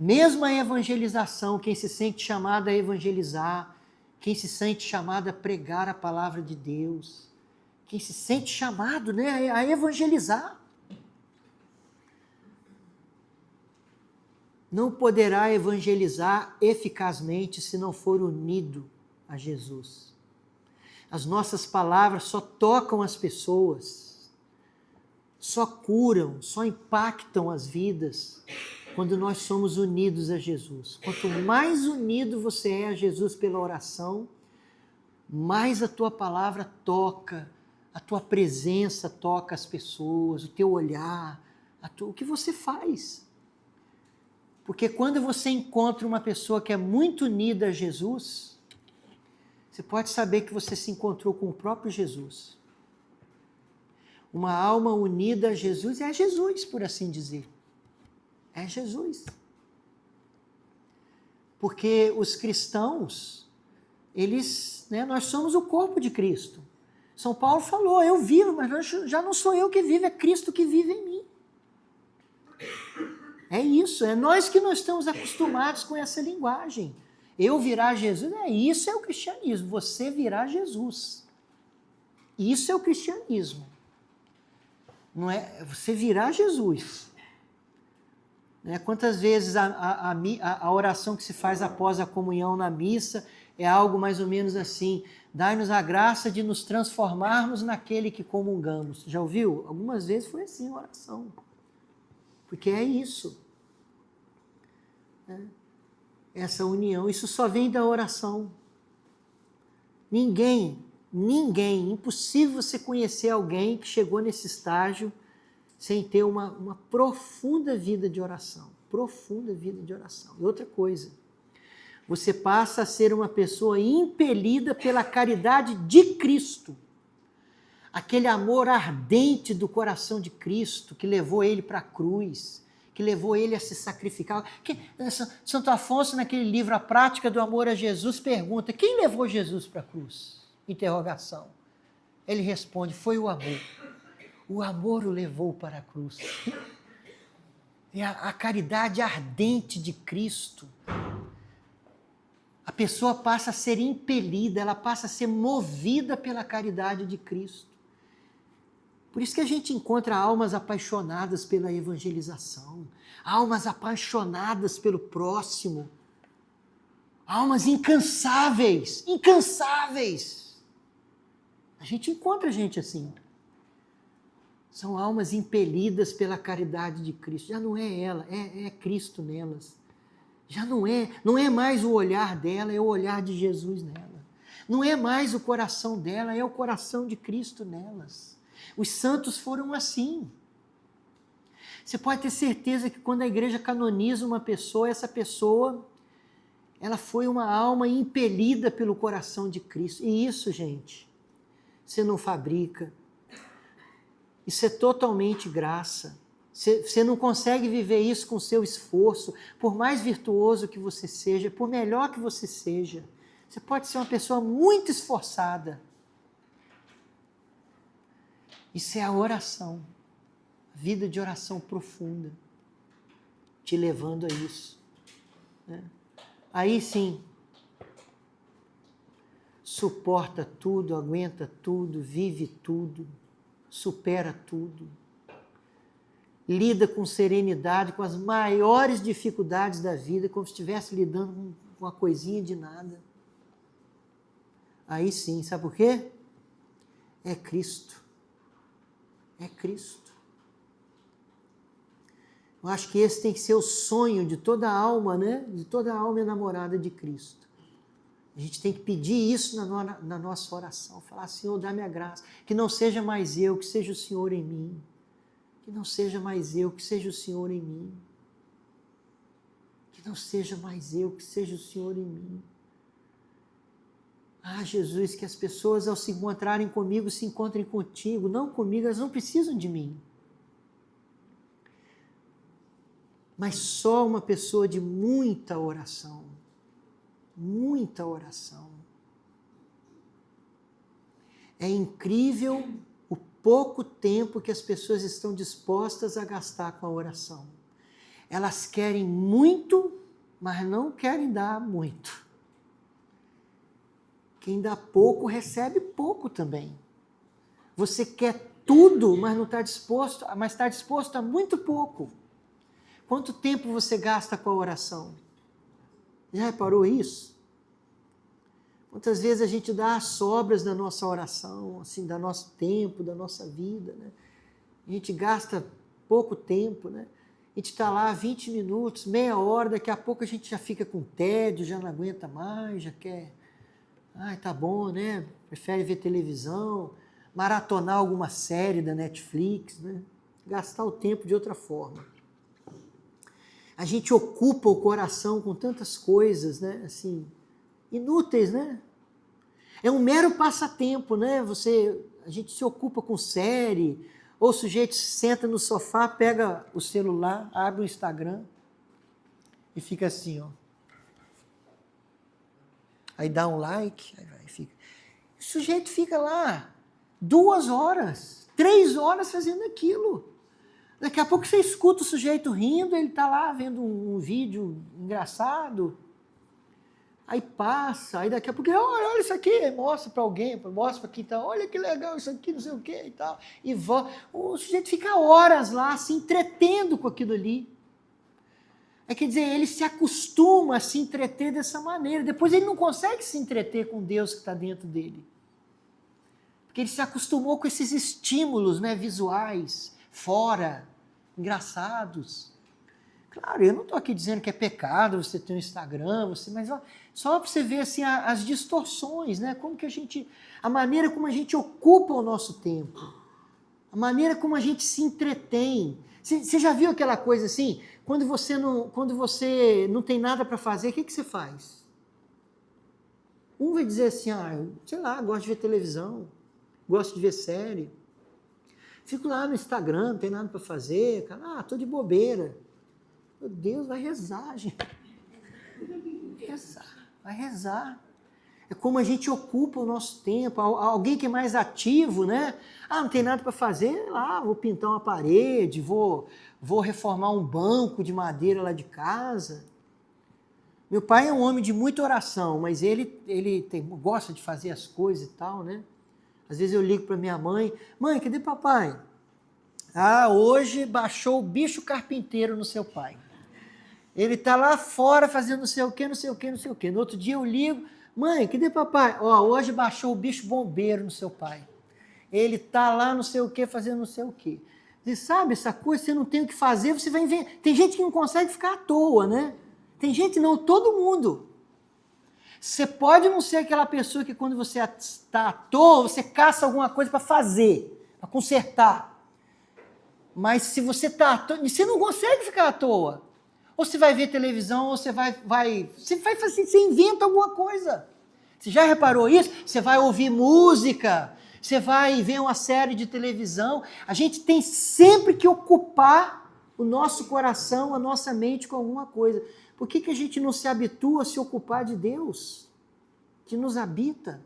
Mesmo a evangelização, quem se sente chamado a evangelizar, quem se sente chamado a pregar a palavra de Deus, quem se sente chamado, né, a evangelizar. não poderá evangelizar eficazmente se não for unido a Jesus. As nossas palavras só tocam as pessoas, só curam, só impactam as vidas quando nós somos unidos a Jesus. Quanto mais unido você é a Jesus pela oração, mais a tua palavra toca, a tua presença toca as pessoas, o teu olhar, o que você faz. Porque quando você encontra uma pessoa que é muito unida a Jesus, você pode saber que você se encontrou com o próprio Jesus. Uma alma unida a Jesus é Jesus, por assim dizer. É Jesus. Porque os cristãos, nós somos o corpo de Cristo. São Paulo falou, eu vivo, mas já não sou eu que vivo, é Cristo que vive em mim. É isso, é nós que não estamos acostumados com essa linguagem. Eu virar Jesus, isso é o cristianismo, você virar Jesus. Isso é o cristianismo. Não é você virar Jesus. Quantas vezes a oração que se faz após a comunhão na missa é algo mais ou menos assim: dai-nos a graça de nos transformarmos naquele que comungamos. Já ouviu? Algumas vezes foi assim a oração. Porque é isso. Essa união, isso só vem da oração. Ninguém, impossível você conhecer alguém que chegou nesse estágio sem ter uma profunda vida de oração. Profunda vida de oração. E outra coisa, você passa a ser uma pessoa impelida pela caridade de Cristo. Aquele amor ardente do coração de Cristo que levou ele para a cruz, que levou ele a se sacrificar. Santo Afonso, naquele livro A Prática do Amor a Jesus, pergunta: quem levou Jesus para a cruz? Interrogação. Ele responde: foi o amor. O amor o levou para a cruz. É a caridade ardente de Cristo. A pessoa passa a ser impelida, ela passa a ser movida pela caridade de Cristo. Por isso que a gente encontra almas apaixonadas pela evangelização, almas apaixonadas pelo próximo, almas incansáveis. A gente encontra gente assim. São almas impelidas pela caridade de Cristo. Já não é ela, é Cristo nelas. Já não é mais o olhar dela, é o olhar de Jesus nela. Não é mais o coração dela, é o coração de Cristo nelas. Os santos foram assim. Você pode ter certeza que quando a igreja canoniza uma pessoa, essa pessoa, ela foi uma alma impelida pelo coração de Cristo. E isso, gente, você não fabrica. Isso é totalmente graça. Você não consegue viver isso com seu esforço, por mais virtuoso que você seja, por melhor que você seja. Você pode ser uma pessoa muito esforçada. Isso é a oração, a vida de oração profunda, te levando a isso. Aí sim, suporta tudo, aguenta tudo, vive tudo, supera tudo. Lida com serenidade, com as maiores dificuldades da vida, como se estivesse lidando com uma coisinha de nada. Aí sim, sabe por quê? É Cristo. É Cristo. Eu acho que esse tem que ser o sonho de toda alma, De toda alma enamorada de Cristo. A gente tem que pedir isso na nossa oração. Falar: Senhor, dá-me a graça. Que não seja mais eu, que seja o Senhor em mim. Que não seja mais eu, que seja o Senhor em mim. Que não seja mais eu, que seja o Senhor em mim. Ah, Jesus, que as pessoas ao se encontrarem comigo, se encontrem contigo, não comigo, elas não precisam de mim. Mas só uma pessoa de muita oração, é incrível o pouco tempo que as pessoas estão dispostas a gastar com a oração. Elas querem muito, mas não querem dar muito. Quem dá pouco recebe pouco também. Você quer tudo, mas não está disposto, mas está disposto a muito pouco. Quanto tempo você gasta com a oração? Já reparou isso? Quantas vezes a gente dá as sobras da nossa oração, assim, do nosso tempo, da nossa vida, né? A gente gasta pouco tempo, né? A gente está lá 20 minutos, meia hora, daqui a pouco a gente já fica com tédio, já não aguenta mais, já quer... Ai, tá bom, né? Prefere ver televisão, maratonar alguma série da Netflix, né? Gastar o tempo de outra forma. A gente ocupa o coração com tantas coisas, né? Assim, inúteis, né? É um mero passatempo, né? A gente se ocupa com série, ou o sujeito senta no sofá, pega o celular, abre o Instagram e fica assim, ó. Aí dá um like, aí vai, fica. O sujeito fica lá 2 horas, 3 horas fazendo aquilo. Daqui a pouco você escuta o sujeito rindo, ele está lá vendo um vídeo engraçado. Aí passa, aí daqui a pouco, olha isso aqui, mostra para alguém, mostra para quem está, olha que legal isso aqui, não sei o que e tal. E o sujeito fica horas lá se entretendo com aquilo ali. Quer dizer, ele se acostuma a se entreter dessa maneira. Depois ele não consegue se entreter com Deus que está dentro dele. Porque ele se acostumou com esses estímulos, né, visuais, fora, engraçados. Claro, eu não estou aqui dizendo que é pecado você ter um Instagram, mas ó, só para você ver assim, as distorções, né? A maneira como a gente ocupa o nosso tempo, a maneira como a gente se entretém. Você já viu aquela coisa assim? Quando você não tem nada para fazer, o que você faz? Um vai dizer assim, sei lá, gosto de ver televisão, gosto de ver série. Fico lá no Instagram, não tem nada para fazer, cara, tô de bobeira. Meu Deus, vai rezar, gente. Vai rezar. É como a gente ocupa o nosso tempo. Alguém que é mais ativo, né? Não tem nada para fazer, lá, vou pintar uma parede, vou reformar um banco de madeira lá de casa. Meu pai é um homem de muita oração, mas ele gosta de fazer as coisas e tal, né? Às vezes eu ligo para minha mãe, cadê papai? Hoje baixou o bicho carpinteiro no seu pai. Ele está lá fora fazendo não sei o quê, não sei o quê, não sei o quê. No outro dia eu ligo, mãe, cadê papai? Hoje baixou o bicho bombeiro no seu pai. Ele está lá não sei o quê, fazendo não sei o quê. Você sabe, essa coisa, você não tem o que fazer, você vai inventar. Tem gente que não consegue ficar à toa, né? Tem gente não, todo mundo. Você pode não ser aquela pessoa que quando você está à toa, você caça alguma coisa para fazer, para consertar. Mas se você está à toa, você não consegue ficar à toa. Ou você vai ver televisão, ou você vai fazer, você inventa alguma coisa. Você já reparou isso? Você vai ouvir música, você vai ver uma série de televisão. A gente tem sempre que ocupar o nosso coração, a nossa mente com alguma coisa. Por que a gente não se habitua a se ocupar de Deus, que nos habita?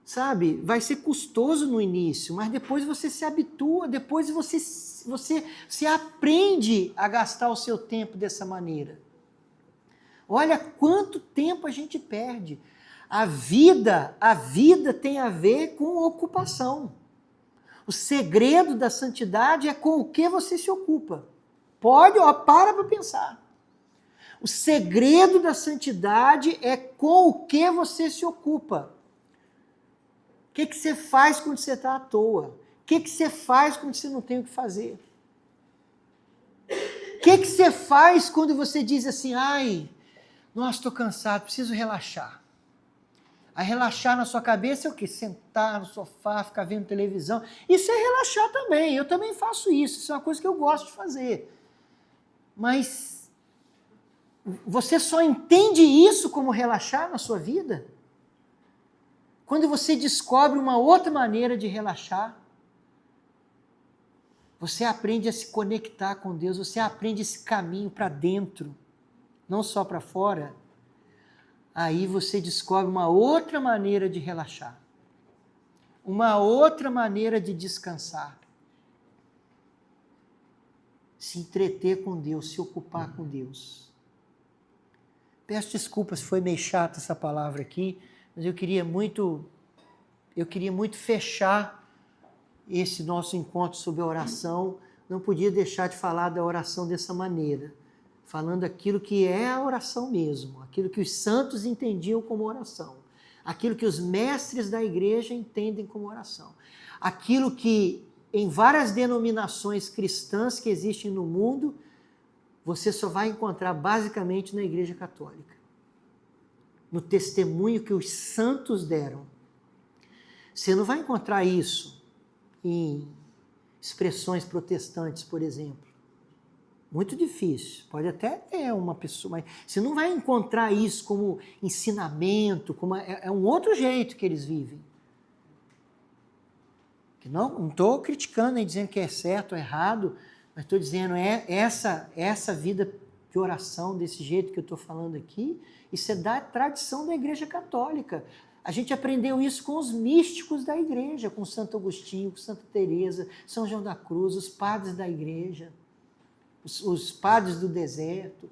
Sabe, vai ser custoso no início, mas depois você se habitua, depois você aprende a gastar o seu tempo dessa maneira. Olha quanto tempo a gente perde. A vida tem a ver com ocupação. O segredo da santidade é com o que você se ocupa. Para pensar. O segredo da santidade é com o que você se ocupa. O que você faz quando você está à toa? O que você faz quando você não tem o que fazer? O que você faz quando você diz assim, nossa, estou cansado, preciso relaxar. Aí relaxar na sua cabeça é o quê? Sentar no sofá, ficar vendo televisão. Isso é relaxar também, eu também faço isso, isso é uma coisa que eu gosto de fazer. Mas você só entende isso como relaxar na sua vida? Quando você descobre uma outra maneira de relaxar, você aprende a se conectar com Deus, você aprende esse caminho para dentro, não só para fora. Aí você descobre uma outra maneira de relaxar, uma outra maneira de descansar. Se entreter com Deus, se ocupar com Deus. Peço desculpas se foi meio chata essa palavra aqui, mas eu queria muito fechar esse nosso encontro sobre a oração não podia deixar de falar da oração dessa maneira, falando aquilo que é a oração mesmo, aquilo que os santos entendiam como oração, aquilo que os mestres da igreja entendem como oração, aquilo que em várias denominações cristãs que existem no mundo, você só vai encontrar basicamente na Igreja Católica, no testemunho que os santos deram. Você não vai encontrar isso em expressões protestantes, por exemplo. Muito difícil. Pode até ter uma pessoa, mas você não vai encontrar isso como ensinamento, é um outro jeito que eles vivem. Que não estou criticando nem dizendo que é certo ou errado, mas estou dizendo essa vida de oração, desse jeito que eu estou falando aqui, isso é da tradição da Igreja Católica. A gente aprendeu isso com os místicos da igreja, com Santo Agostinho, com Santa Teresa, São João da Cruz, os padres da igreja, os padres do deserto,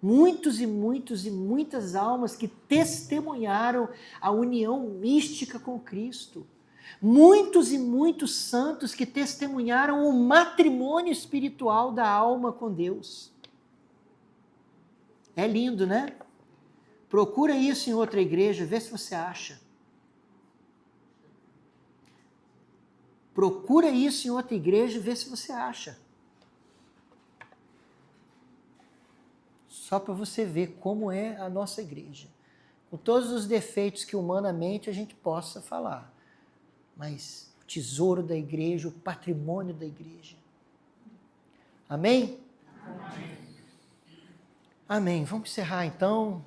muitos e muitas almas que testemunharam a união mística com Cristo. Muitos e muitos santos que testemunharam o matrimônio espiritual da alma com Deus. É lindo, né? Procura isso em outra igreja, vê se você acha. Procura isso em outra igreja, vê se você acha. Só para você ver como é a nossa igreja. Com todos os defeitos que humanamente a gente possa falar. Mas o tesouro da igreja, o patrimônio da igreja. Amém? Amém. Amém. Vamos encerrar então.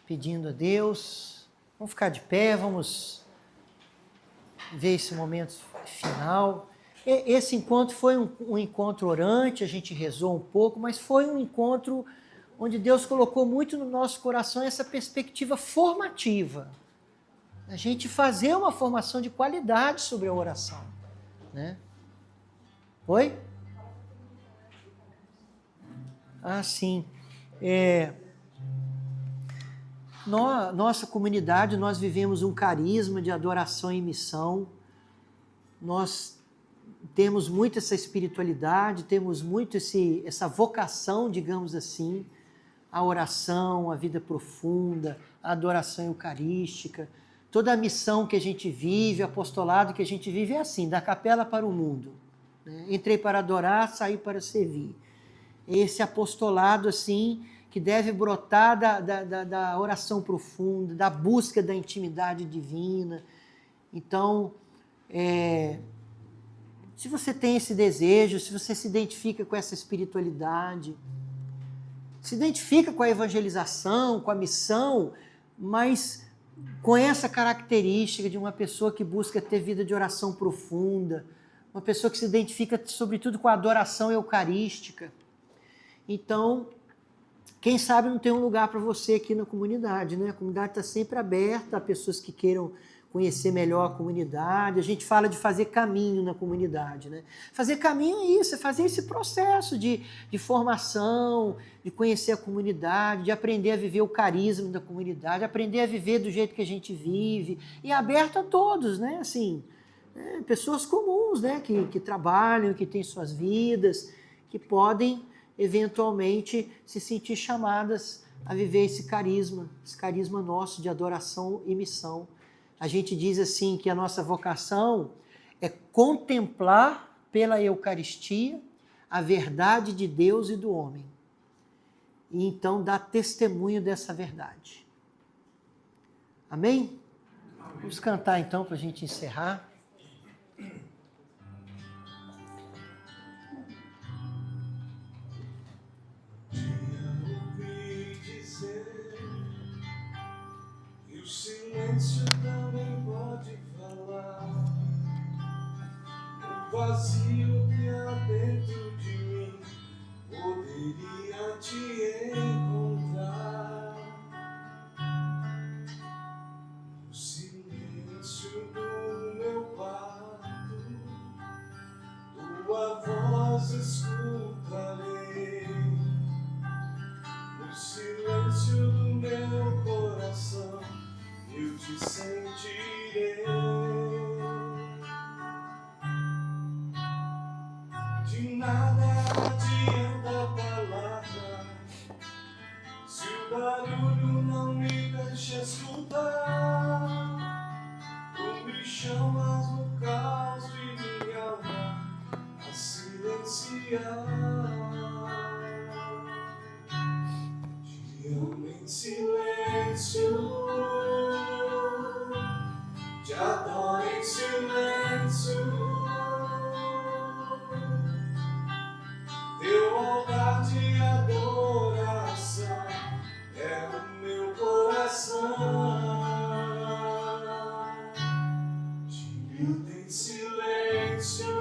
Pedindo a Deus. Vamos ficar de pé, vamos ver esse momento final. Esse encontro foi um encontro orante, a gente rezou um pouco, mas foi um encontro onde Deus colocou muito no nosso coração essa perspectiva formativa. A gente fazer uma formação de qualidade sobre a oração. Né? Oi? Ah, sim. Nossa comunidade, nós vivemos um carisma de adoração e missão. Nós temos muito essa espiritualidade, temos muito essa vocação, digamos assim, a oração, a vida profunda, a adoração eucarística. Toda a missão que a gente vive, o apostolado que a gente vive é assim, da capela para o mundo. Né? Entrei para adorar, saí para servir. Esse apostolado, assim, que deve brotar da oração profunda, da busca da intimidade divina. Então, se você tem esse desejo, se você se identifica com essa espiritualidade, se identifica com a evangelização, com a missão, mas com essa característica de uma pessoa que busca ter vida de oração profunda, uma pessoa que se identifica, sobretudo, com a adoração eucarística. Então, quem sabe não tem um lugar para você aqui na comunidade, né? A comunidade está sempre aberta a pessoas que queiram conhecer melhor a comunidade. A gente fala de fazer caminho na comunidade, né? Fazer caminho é isso, é fazer esse processo de formação, de conhecer a comunidade, de aprender a viver o carisma da comunidade, aprender a viver do jeito que a gente vive, e aberto a todos, né? Assim, pessoas comuns, né? Que trabalham, que têm suas vidas, que podem eventualmente se sentir chamadas a viver esse carisma nosso de adoração e missão. A gente diz assim que a nossa vocação é contemplar pela Eucaristia a verdade de Deus e do homem. E então dar testemunho dessa verdade. Amém? Vamos cantar então para a gente encerrar. O silêncio também pode falar. O vazio que há dentro de mim poderia te encontrar. O silêncio do meu quarto, tua voz escutarei. No silêncio do meu coração eu te sentirei. De nada adianta a palavra se o barulho não me deixa escutar. Tu me chamas no caos de minha alma a silenciar. Te amo em silêncio, te adoro em silêncio. Teu altar de adoração é o meu coração. Te grito em silêncio,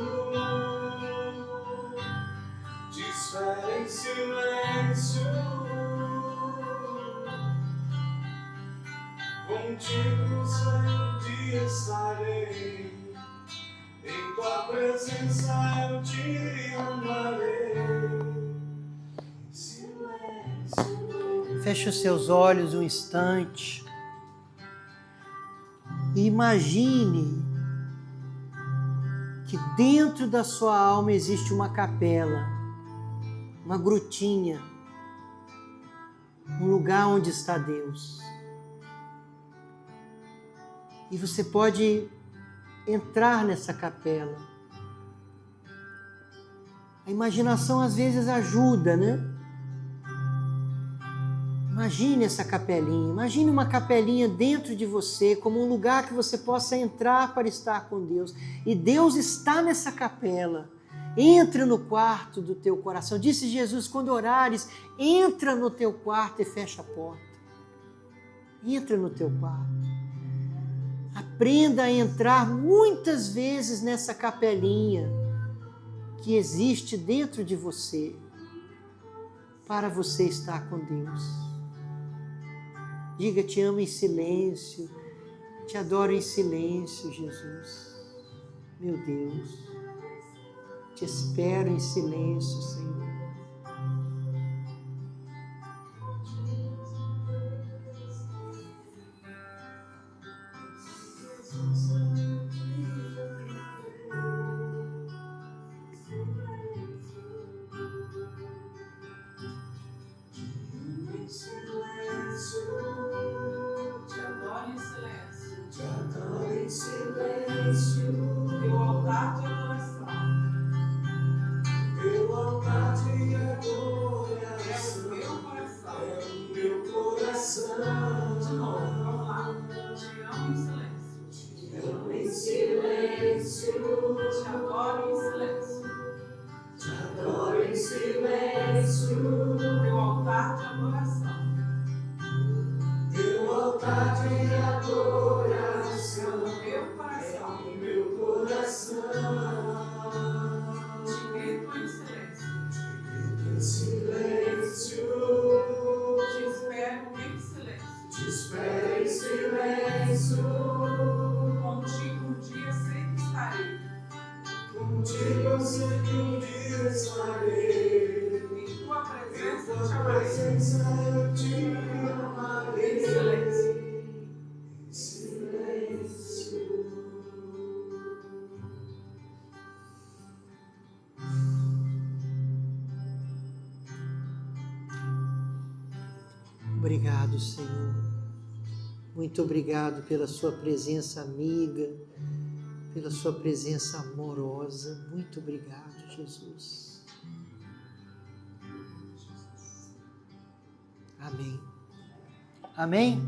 te espero em silêncio. Contigo sempre estarei, em tua presença eu te amarei. Em silêncio. Feche os seus olhos um instante e imagine que dentro da sua alma existe uma capela, uma grutinha, um lugar onde está Deus. E você pode entrar nessa capela. A imaginação às vezes ajuda, né? Imagine essa capelinha, imagine uma capelinha dentro de você, como um lugar que você possa entrar para estar com Deus. E Deus está nessa capela. Entra no quarto do teu coração. Disse Jesus, quando orares, entra no teu quarto e fecha a porta. Entra no teu quarto. Aprenda a entrar muitas vezes nessa capelinha que existe dentro de você, para você estar com Deus. Diga, te amo em silêncio, te adoro em silêncio, Jesus. Meu Deus, te espero em silêncio, Senhor. Obrigado, Senhor. Muito obrigado pela sua presença amiga, pela sua presença amorosa. Muito obrigado, Jesus. Amém. Amém?